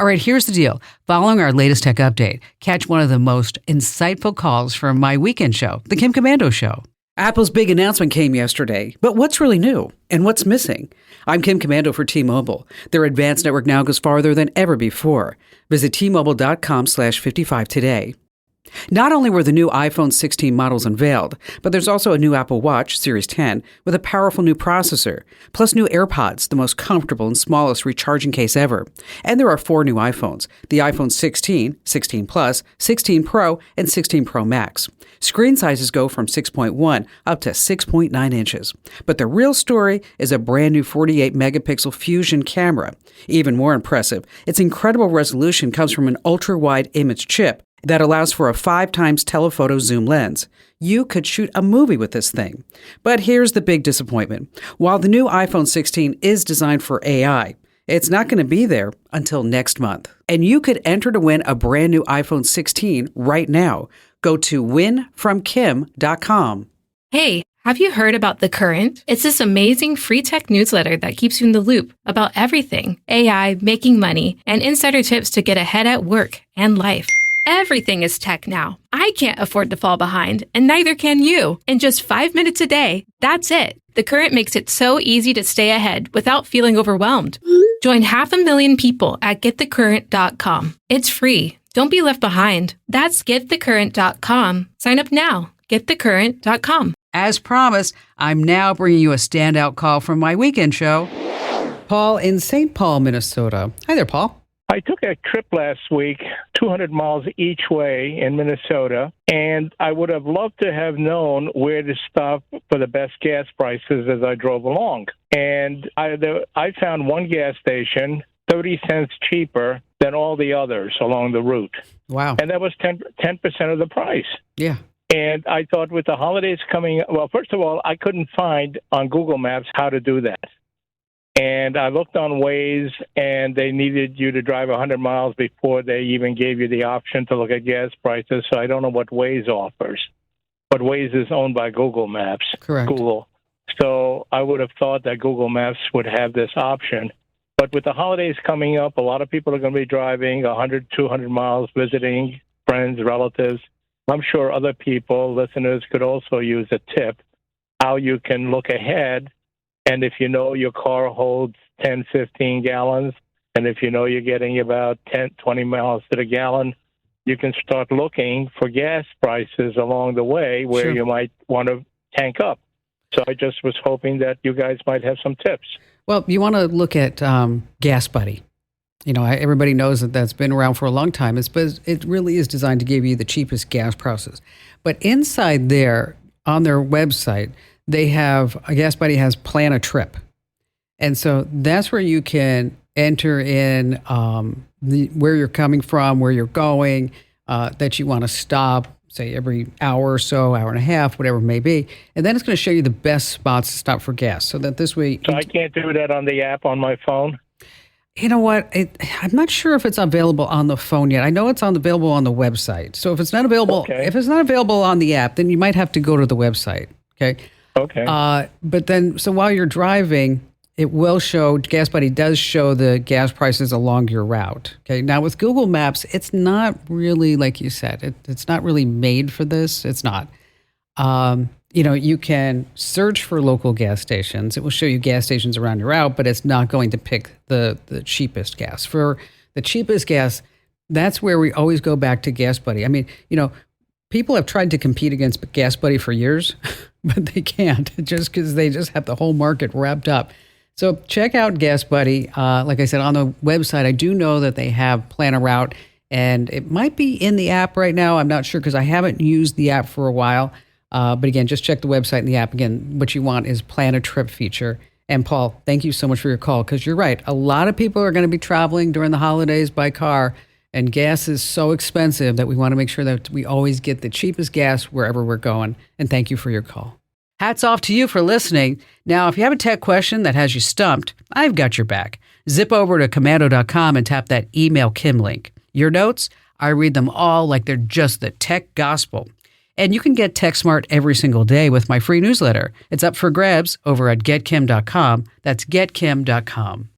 All right, here's the deal. Following our latest tech update, catch one of the most insightful calls from my weekend show, The Kim Komando Show. Apple's big announcement came yesterday, but what's really new and what's missing? I'm Kim Komando for T-Mobile. Their advanced network now goes farther than ever before. Visit T-Mobile.com/55 today. Not only were the new iPhone 16 models unveiled, but there's also a new Apple Watch Series 10 with a powerful new processor, plus new AirPods, the most comfortable and smallest recharging case ever. And there are 4 new iPhones, the iPhone 16, 16 Plus, 16 Pro, and 16 Pro Max. Screen sizes go from 6.1 up to 6.9 inches. But the real story is a brand new 48 megapixel Fusion camera. Even more impressive, its incredible resolution comes from an ultra-wide image chip that allows for a 5 times telephoto zoom lens. You could shoot a movie with this thing. But here's the big disappointment. While the new iPhone 16 is designed for AI, it's not going to be there until next month. And you could enter to win a brand new iPhone 16 right now. Go to winfromkim.com. Hey, have you heard about The Current? It's this amazing free tech newsletter that keeps you in the loop about everything AI, making money, and insider tips to get ahead at work and life. Everything is tech now. I can't afford to fall behind, and neither can you. In just 5 minutes a day, that's it. The Current makes it so easy to stay ahead without feeling overwhelmed. Join 500,000 people at getthecurrent.com. It's free. Don't be left behind. That's getthecurrent.com. Sign up now. Getthecurrent.com. As promised, I'm now bringing you a standout call from my weekend show. Paul in St. Paul, Minnesota. Hi there, Paul. I took a trip last week, 200 miles each way in Minnesota, and I would have loved to have known where to stop for the best gas prices as I drove along. And I found one gas station 30 cents cheaper than all the others along the route. Wow. And that was 10% of the price. Yeah. And I thought with the holidays coming, well, first of all, I couldn't find on Google Maps how to do that. And I looked on Waze, and they needed you to drive 100 miles before they even gave you the option to look at gas prices. So I don't know what Waze offers. But Waze is owned by Google Maps. Correct. Google. So I would have thought that Google Maps would have this option. But with the holidays coming up, a lot of people are going to be driving 100, 200 miles, visiting friends, relatives. I'm sure other people, listeners, could also use a tip how you can look ahead. And if you know your car holds 10, 15 gallons, and if you know you're getting about 10, 20 miles to the gallon, you can start looking for gas prices along the way where Sure. you might want to tank up. So I just was hoping that you guys might have some tips. Well, you want to look at Gas Buddy. You know, everybody knows that that's been around for a long time. But it really is designed to give you the cheapest gas prices. But inside there, on their website, they have, Gas Buddy has Plan a Trip. And so that's where you can enter in where you're coming from, where you're going, that you want to stop, say every hour or so, hour and a half, whatever it may be. And then it's going to show you the best spots to stop for gas. So that this way... So I can't do that on the app on my phone? You know what? I'm not sure if it's available on the phone yet. I know it's available on the website. So if it's not available, if it's not available on the app, then you might have to go to the website. Okay. Okay. But then, so while you're driving, it will show, Gas Buddy does show the gas prices along your route. Okay. Now with Google Maps, it's not really, like you said, it's not really made for this. It's not. You know, you can search for local gas stations. It will show you gas stations around your route, but it's not going to pick the cheapest gas. For the cheapest gas, that's where we always go back to Gas Buddy. I mean, you know, people have tried to compete against Gas Buddy for years, but they can't just because they just have the whole market wrapped up. So check out Gas Buddy. Like I said, on the website, I do know that they have Plan a Route, and it might be in the app right now. I'm not sure because I haven't used the app for a while. But again, just check the website and the app. Again, what you want is Plan a Trip feature. And Paul, thank you so much for your call because you're right. A lot of people are going to be traveling during the holidays by car, and gas is so expensive that we want to make sure that we always get the cheapest gas wherever we're going. And thank you for your call. Hats off to you for listening. Now, if you have a tech question that has you stumped, I've got your back. Zip over to komando.com and tap that Email Kim link. Your notes, I read them all like they're just the tech gospel. And you can get Tech Smart every single day with my free newsletter. It's up for grabs over at getkim.com. That's getkim.com.